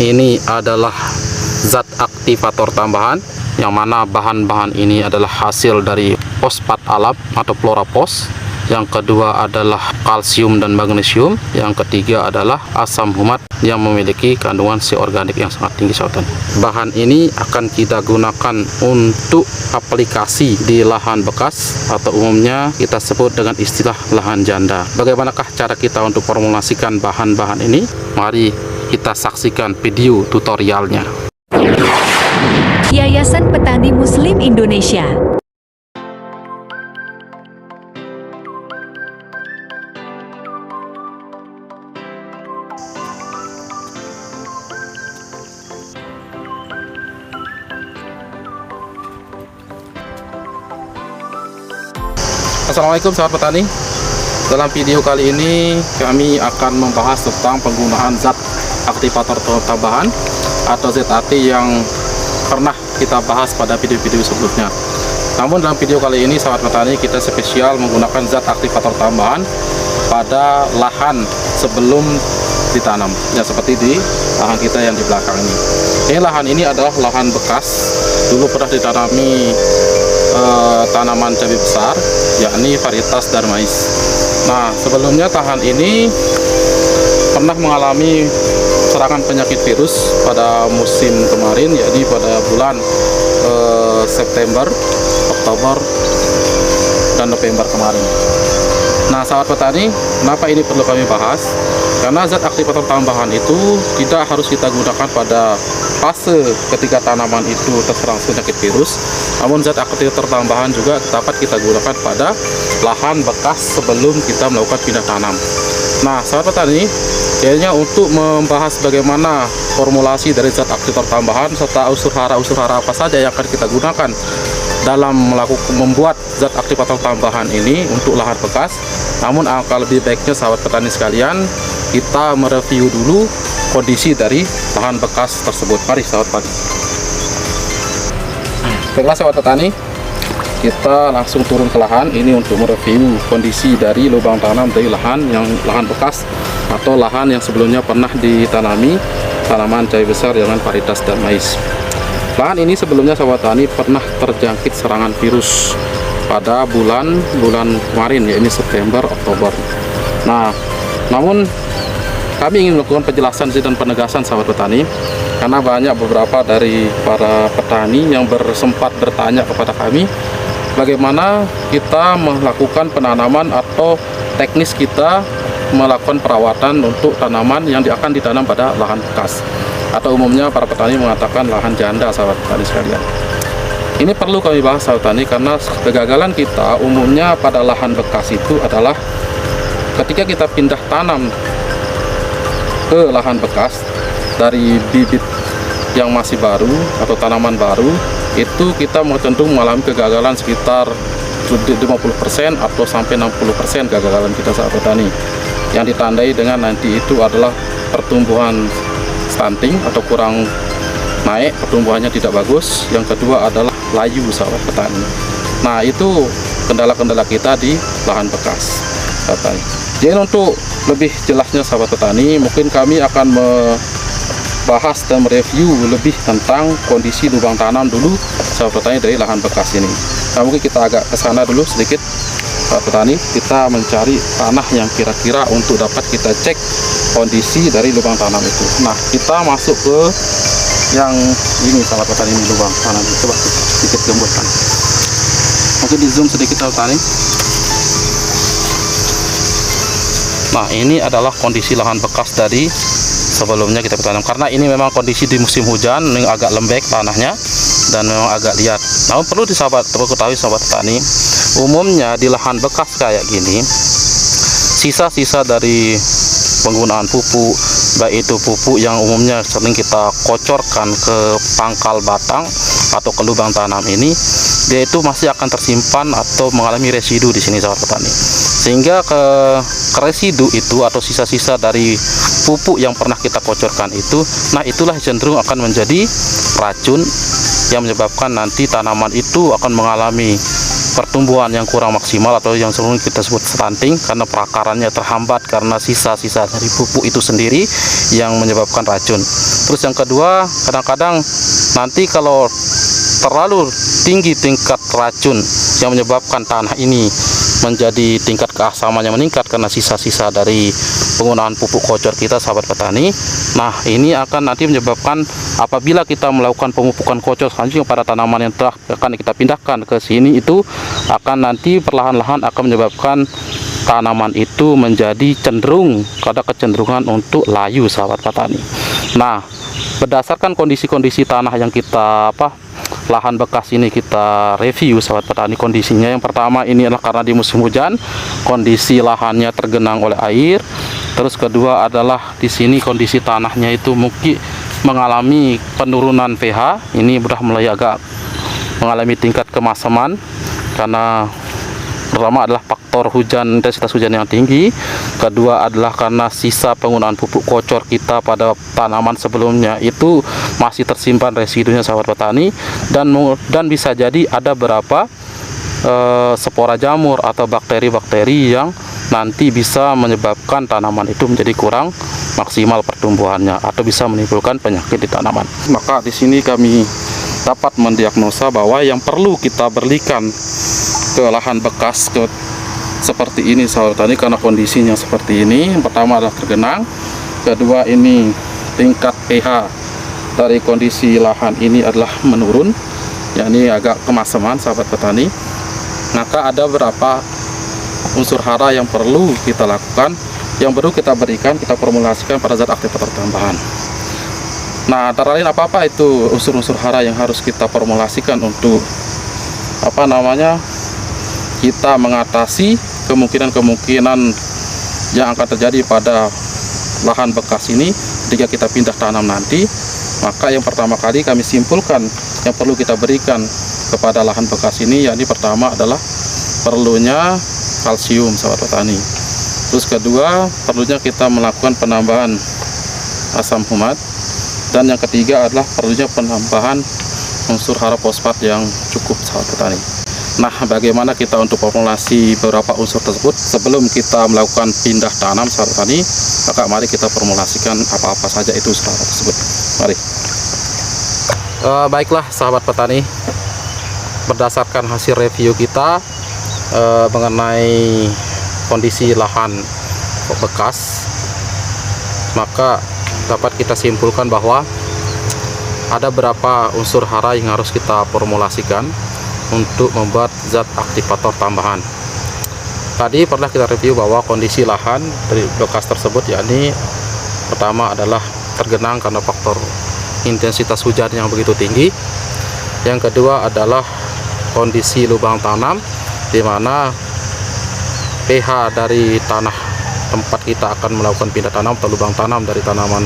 ini adalah zat aktivator tambahan, yang mana bahan-bahan ini adalah hasil dari fosfat alam atau fluorapos. Yang kedua adalah kalsium dan magnesium. Yang ketiga adalah asam humat yang memiliki kandungan C organik yang sangat tinggi, sahabat tani. Bahan ini akan kita gunakan untuk aplikasi di lahan bekas atau umumnya kita sebut dengan istilah lahan janda. Bagaimanakah cara kita untuk formulasikan bahan-bahan ini? Mari kita saksikan video tutorialnya. Yayasan Petani Muslim Indonesia. Assalamualaikum sahabat petani. Dalam video kali ini kami akan membahas tentang penggunaan zat aktivator tambahan atau ZAT yang pernah kita bahas pada video-video sebelumnya. Namun dalam video kali ini sahabat petani kita spesial menggunakan zat aktivator tambahan pada lahan sebelum ditanam, ya seperti di lahan kita yang di belakang ini. Lahan ini adalah lahan bekas, dulu pernah ditanami tanaman cabai besar, yakni varietas darmais. Nah, sebelumnya lahan ini pernah mengalami serangan penyakit virus pada musim kemarin, yakni pada bulan September, Oktober, dan November kemarin. Nah, sahabat petani, kenapa ini perlu kami bahas? Karena zat aktivator tambahan itu tidak harus kita gunakan pada fase ketika tanaman itu terserang penyakit virus, namun zat aktivator tambahan juga dapat kita gunakan pada lahan bekas sebelum kita melakukan pindah tanam. Nah, sahabat petani, kayaknya untuk membahas bagaimana formulasi dari zat aktivator tambahan serta unsur hara apa saja yang akan kita gunakan dalam membuat zat aktivator tambahan ini untuk lahan bekas. Namun alangkah lebih baiknya sahabat petani sekalian, kita mereview dulu kondisi dari lahan bekas tersebut. Mari sahabat petani. Baiklah sahabat petani, kita langsung turun ke lahan ini untuk mereview kondisi dari lubang tanam dari lahan bekas atau lahan yang sebelumnya pernah ditanami tanaman cabai besar dengan varietas darmais. Lahan ini sebelumnya sahabat tani pernah terjangkit serangan virus pada bulan kemarin, yaitu September, Oktober. Nah, namun kami ingin melakukan penjelasan dan penegasan sahabat petani, karena banyak beberapa dari para petani yang sempat bertanya kepada kami bagaimana kita melakukan penanaman atau teknis kita melakukan perawatan untuk tanaman yang akan ditanam pada lahan bekas, atau umumnya para petani mengatakan lahan janda sahabat petani sekalian. Ini perlu kami bahas sahabat petani karena kegagalan kita umumnya pada lahan bekas itu adalah ketika kita pindah tanam ke lahan bekas dari bibit yang masih baru atau tanaman baru, itu kita cenderung mengalami kegagalan sekitar 50% atau sampai 60% kegagalan kita sahabat petani, yang ditandai dengan nanti itu adalah pertumbuhan stunting atau kurang naik, pertumbuhannya tidak bagus. Yang kedua adalah layu sahabat petani. Nah, itu kendala-kendala kita di lahan bekas sahabat petani. Jadi untuk lebih jelasnya sahabat petani, mungkin kami akan membahas dan mereview lebih tentang kondisi lubang tanam dulu sahabat petani dari lahan bekas ini. Nah, mungkin kita agak ke sana dulu sedikit sahabat petani, kita mencari tanah yang kira-kira untuk dapat kita cek kondisi dari lubang tanam itu. Nah, kita masuk ke yang ini sahabat petani, ini lubang tanam. Coba sedikit gembuskan, mungkin di zoom sedikit sahabat petani. Nah, ini adalah kondisi lahan bekas dari sebelumnya kita tanam, karena ini memang kondisi di musim hujan, ini agak lembek tanahnya dan memang agak liat. Namun perlu diketahui sahabat petani, umumnya di lahan bekas kayak gini, sisa-sisa dari penggunaan pupuk, baik itu pupuk yang umumnya sering kita kocorkan ke pangkal batang atau ke lubang tanam ini, dia itu masih akan tersimpan atau mengalami residu di sini sahabat petani. Sehingga ke residu itu atau sisa-sisa dari pupuk yang pernah kita kocorkan itu, nah itulah cenderung akan menjadi racun yang menyebabkan nanti tanaman itu akan mengalami pertumbuhan yang kurang maksimal atau yang sering kita sebut stunting, karena perakarannya terhambat karena sisa-sisa dari pupuk itu sendiri yang menyebabkan racun. Terus yang kedua, kadang-kadang nanti kalau terlalu tinggi tingkat racun yang menyebabkan tanah ini menjadi tingkat keasamannya meningkat karena sisa-sisa dari penggunaan pupuk kocor kita, sahabat petani. Nah, ini akan nanti menyebabkan apabila kita melakukan pemupukan kocor selanjutnya pada tanaman yang telah akan kita pindahkan ke sini, itu akan nanti perlahan-lahan akan menyebabkan tanaman itu menjadi cenderung ada kecenderungan untuk layu, sahabat petani. Nah, berdasarkan kondisi-kondisi tanah yang kita lahan bekas ini kita review, sahabat petani, kondisinya yang pertama ini adalah karena di musim hujan kondisi lahannya tergenang oleh air. Terus kedua adalah di sini kondisi tanahnya itu mungkin mengalami penurunan pH, ini sudah mulai agak mengalami tingkat kemasaman karena pertama adalah faktor hujan, intensitas hujan yang tinggi. Kedua adalah karena sisa penggunaan pupuk kocor kita pada tanaman sebelumnya itu masih tersimpan residunya, sahabat petani, dan bisa jadi ada beberapa spora jamur atau bakteri-bakteri yang nanti bisa menyebabkan tanaman itu menjadi kurang maksimal pertumbuhannya atau bisa menimbulkan penyakit di tanaman. Maka di sini kami dapat mendiagnosa bahwa yang perlu kita berikan ke lahan bekas seperti ini, sahabat petani, karena kondisinya seperti ini. Yang pertama adalah tergenang, kedua ini tingkat pH dari kondisi lahan ini adalah menurun, yakni agak kemasaman, sahabat petani. Maka ada beberapa unsur hara yang perlu kita lakukan, yang perlu kita berikan, kita formulasikan pada zat aktivator tambahan. Nah, antara lain apa itu unsur-unsur hara yang harus kita formulasikan untuk kita mengatasi kemungkinan-kemungkinan yang akan terjadi pada lahan bekas ini ketika kita pindah tanam nanti. Maka yang pertama kali kami simpulkan yang perlu kita berikan kepada lahan bekas ini, yakni pertama adalah perlunya kalsium, sahabat petani. Terus kedua, perlunya kita melakukan penambahan asam humat, dan yang ketiga adalah perlunya penambahan unsur hara fosfat yang cukup, sahabat petani. Nah, bagaimana kita untuk formulasi beberapa unsur tersebut sebelum kita melakukan pindah tanam, sahabat petani? Maka mari kita formulasikan apa-apa saja itu unsur hara tersebut. Mari. Baiklah, sahabat petani, berdasarkan hasil review kita mengenai kondisi lahan bekas, maka dapat kita simpulkan bahwa ada beberapa unsur hara yang harus kita formulasikan untuk membuat zat aktivator tambahan. Tadi pernah kita review bahwa kondisi lahan dari bekas tersebut, yakni pertama adalah tergenang karena faktor intensitas hujan yang begitu tinggi. Yang kedua adalah kondisi lubang tanam, di mana pH dari tanah tempat kita akan melakukan pindah tanam atau lubang tanam dari tanaman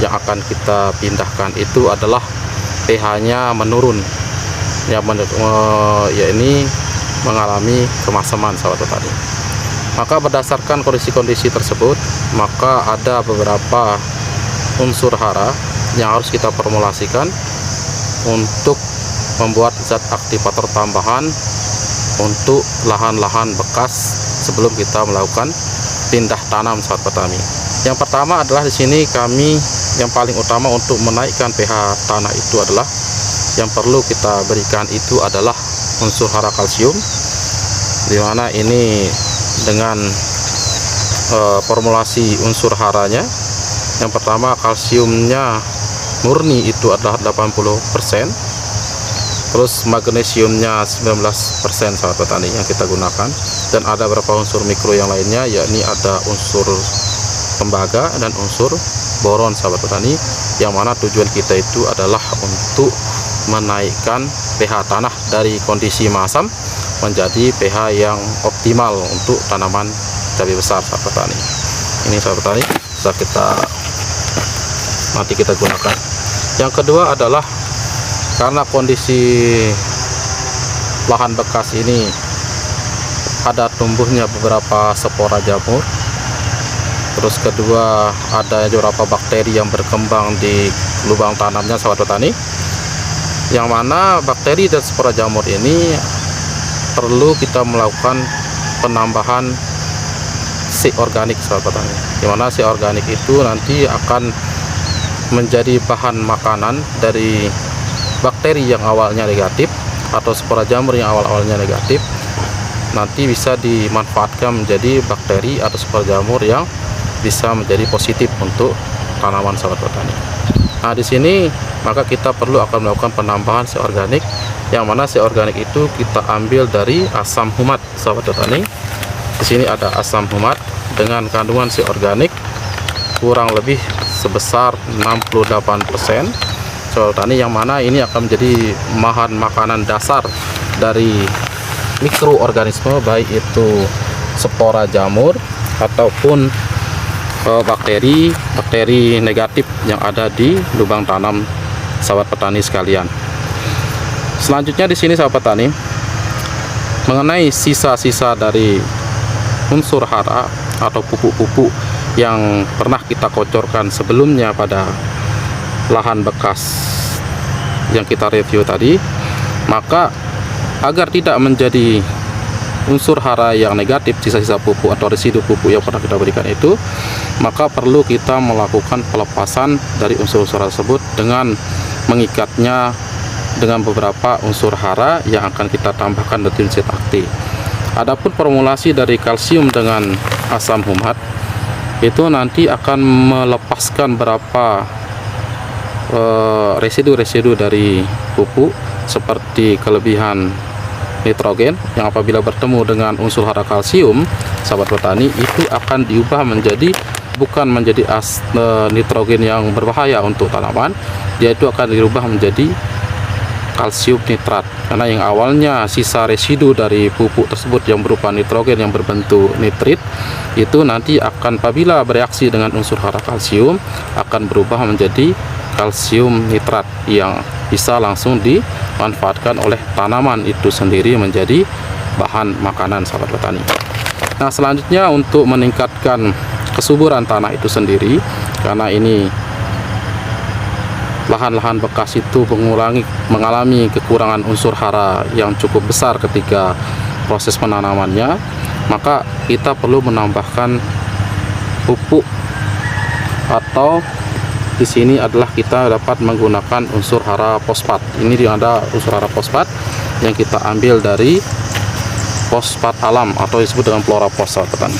yang akan kita pindahkan itu adalah pH-nya menurun, ya ini mengalami kemasaman, sahabat petani. Maka berdasarkan kondisi-kondisi tersebut, maka ada beberapa unsur hara yang harus kita formulasikan untuk membuat zat aktivator tambahan untuk lahan-lahan bekas sebelum kita melakukan pindah tanam, sahabat petani. Yang pertama adalah di sini kami yang paling utama untuk menaikkan pH tanah itu adalah yang perlu kita berikan itu adalah unsur hara kalsium, dimana ini dengan formulasi unsur haranya, yang pertama kalsiumnya murni itu adalah 80%, terus magnesiumnya 19%, sahabat petani, yang kita gunakan, dan ada beberapa unsur mikro yang lainnya, yakni ada unsur tembaga dan unsur boron, sahabat petani, yang mana tujuan kita itu adalah untuk menaikkan pH tanah dari kondisi masam menjadi pH yang optimal untuk tanaman cabai besar, sahabat petani. Ini, sahabat petani, bisa nanti kita gunakan. Yang kedua adalah karena kondisi lahan bekas ini ada tumbuhnya beberapa spora jamur, terus kedua ada beberapa bakteri yang berkembang di lubang tanamnya, sahabat petani, yang mana bakteri dan spora jamur ini perlu kita melakukan penambahan C organik, sahabat petani, di mana C organik itu nanti akan menjadi bahan makanan dari bakteri yang awalnya negatif atau spora jamur yang awalnya negatif, nanti bisa dimanfaatkan menjadi bakteri atau spora jamur yang bisa menjadi positif untuk tanaman sahabat petani. Nah, di sini maka kita perlu akan melakukan penambahan si organik, yang mana si organik itu kita ambil dari asam humat sahabat petani. Di sini ada asam humat dengan kandungan si organik kurang lebih sebesar 68%. Sahabat petani, yang mana ini akan menjadi bahan makanan dasar dari mikroorganisme, baik itu spora jamur ataupun bakteri negatif yang ada di lubang tanam sahabat petani sekalian. Selanjutnya di sini sahabat petani, mengenai sisa-sisa dari unsur hara atau pupuk-pupuk yang pernah kita kocorkan sebelumnya pada lahan bekas yang kita review tadi, maka agar tidak menjadi unsur hara yang negatif, sisa-sisa pupuk atau residu pupuk yang pernah kita berikan itu, maka perlu kita melakukan pelepasan dari unsur-unsur tersebut dengan mengikatnya dengan beberapa unsur hara yang akan kita tambahkan dari zat aktif. Adapun formulasi dari kalsium dengan asam humat itu nanti akan melepaskan berapa residu-residu dari pupuk, seperti kelebihan nitrogen yang apabila bertemu dengan unsur hara kalsium sahabat petani itu akan diubah menjadi bukan menjadi nitrogen yang berbahaya untuk tanaman, yaitu akan dirubah menjadi kalsium nitrat, karena yang awalnya sisa residu dari pupuk tersebut yang berupa nitrogen yang berbentuk nitrit itu nanti akan apabila bereaksi dengan unsur hara kalsium akan berubah menjadi kalsium nitrat yang bisa langsung dimanfaatkan oleh tanaman itu sendiri menjadi bahan makanan sahabat petani. Nah, selanjutnya untuk meningkatkan kesuburan tanah itu sendiri, karena ini lahan-lahan bekas itu mengalami kekurangan unsur hara yang cukup besar ketika proses penanamannya, maka kita perlu menambahkan pupuk, atau di sini adalah kita dapat menggunakan unsur hara fosfat. Ini ada unsur hara fosfat yang kita ambil dari fosfat alam atau disebut dengan Florapos sahabat petani.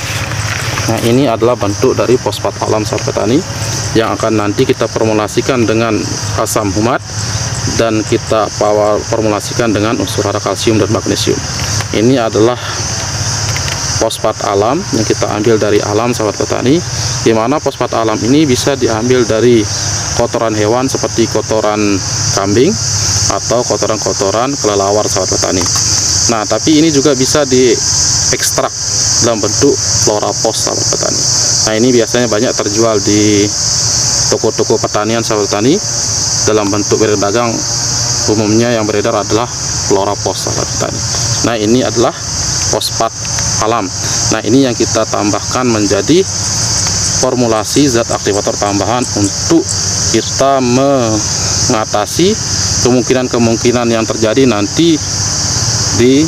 Nah, ini adalah bentuk dari fosfat alam sahabat petani yang akan nanti kita formulasikan dengan asam humat dan kita formulasikan dengan unsur hara kalsium dan magnesium. Ini adalah fosfat alam yang kita ambil dari alam sahabat petani, di mana fosfat alam ini bisa diambil dari kotoran hewan seperti kotoran kambing atau kotoran-kotoran kelelawar sahabat petani. Nah, tapi ini juga bisa diekstrak dalam bentuk Florapos sahabat petani. Nah, ini biasanya banyak terjual di toko-toko pertanian sahabat petani dalam bentuk berdagang. Umumnya yang beredar adalah Florapos sahabat petani. Nah, ini adalah fosfat alam. Nah, ini yang kita tambahkan menjadi formulasi zat aktivator tambahan untuk kita mengatasi kemungkinan-kemungkinan yang terjadi nanti di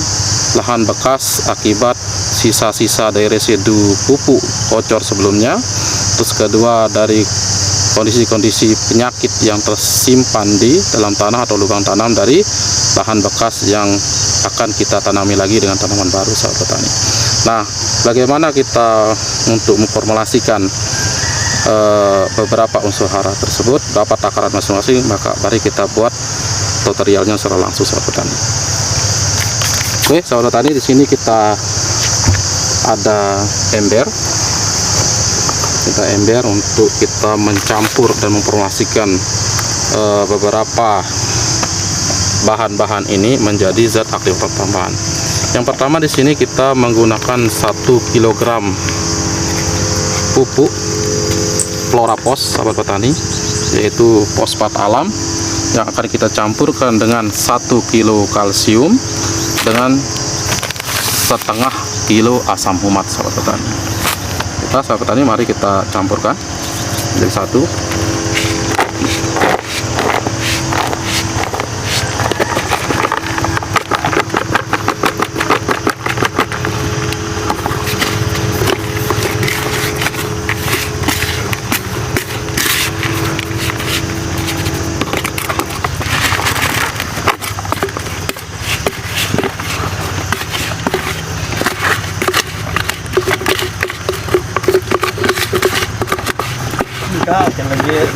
lahan bekas akibat sisa-sisa dari residu pupuk kocor sebelumnya. Terus kedua, dari kondisi-kondisi penyakit yang tersimpan di dalam tanah atau lubang tanam dari lahan bekas yang akan kita tanami lagi dengan tanaman baru sahabat petani. Nah, bagaimana kita untuk memformulasikan beberapa unsur hara tersebut, dapat takaran masing-masing, maka mari kita buat tutorialnya secara langsung sahabat petani. Oke, sahabat petani, di sini kita ada ember. Kita ember untuk kita mencampur dan memformulasikan beberapa bahan-bahan ini menjadi zat aktivator tambahan. Yang pertama di sini kita menggunakan 1 kg pupuk Florapos sahabat petani, yaitu fosfat alam yang akan kita campurkan dengan 1 kg kalsium dengan setengah kilo asam humat sahabat petani. Kita sahabat petani, mari kita campurkan jadi satu.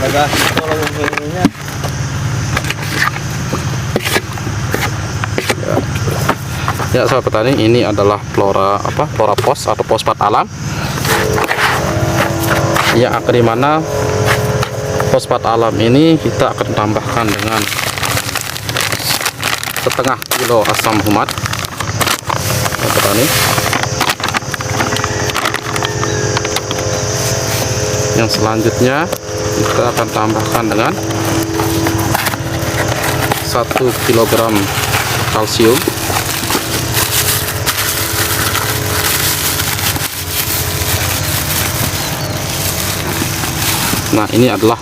agak kalau ininya. Ya sahabat petani, ini adalah flora pos atau fosfat alam yang akan dimana fosfat alam ini kita akan tambahkan dengan setengah kilo asam humat sahabat petani. Yang selanjutnya kita akan tambahkan dengan 1 kilogram kalsium. Nah, ini adalah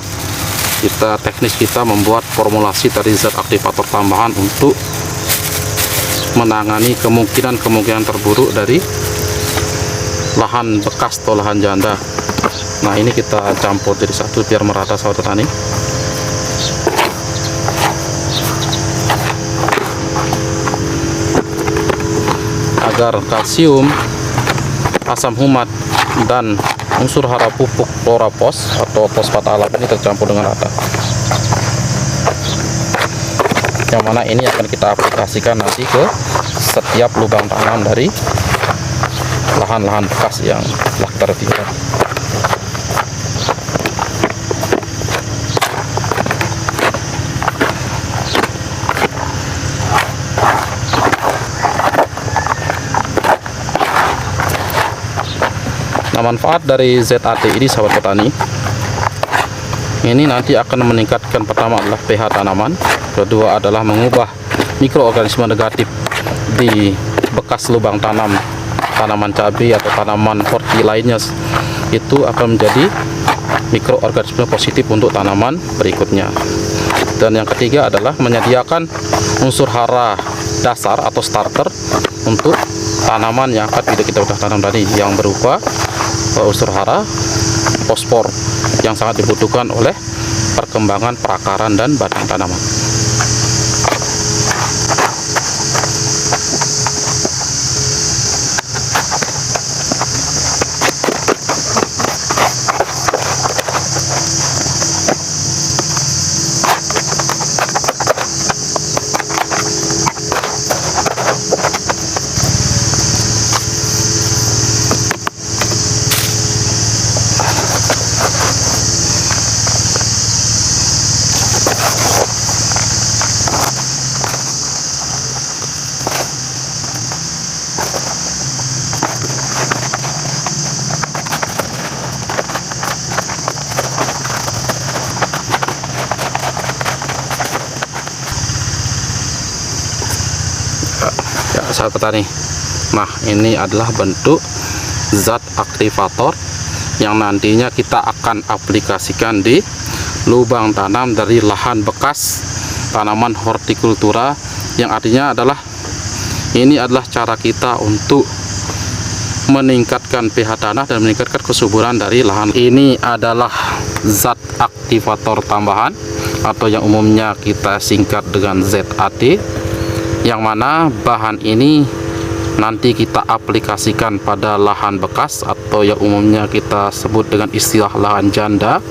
teknis kita membuat formulasi dari zat aktivator tambahan untuk menangani kemungkinan terburuk dari lahan bekas atau lahan janda. Nah, ini kita campur jadi satu biar merata sahabat petani. Agar kalsium, asam humat, dan unsur hara pupuk fluorapos atau fosfat alam ini tercampur dengan rata, yang mana ini akan kita aplikasikan nanti ke setiap lubang tanam dari lahan-lahan bekas yang telah kita reviewkan. Nah, manfaat dari ZAT ini sahabat petani, ini nanti akan meningkatkan, pertama adalah pH tanaman, kedua adalah mengubah mikroorganisme negatif di bekas lubang tanaman cabai atau tanaman horti lainnya, itu akan menjadi mikroorganisme positif untuk tanaman berikutnya. Dan yang ketiga adalah menyediakan unsur hara dasar atau starter untuk tanaman yang akan kita sudah tanam tadi, yang berupa unsur hara fosfor yang sangat dibutuhkan oleh perkembangan perakaran dan batang tanaman. Sahabat petani, nah ini adalah bentuk zat aktivator yang nantinya kita akan aplikasikan di lubang tanam dari lahan bekas tanaman hortikultura, yang artinya adalah ini adalah cara kita untuk meningkatkan pH tanah dan meningkatkan kesuburan dari lahan. Ini adalah zat aktivator tambahan atau yang umumnya kita singkat dengan ZAT, yang mana bahan ini nanti kita aplikasikan pada lahan bekas atau yang umumnya kita sebut dengan istilah lahan janda.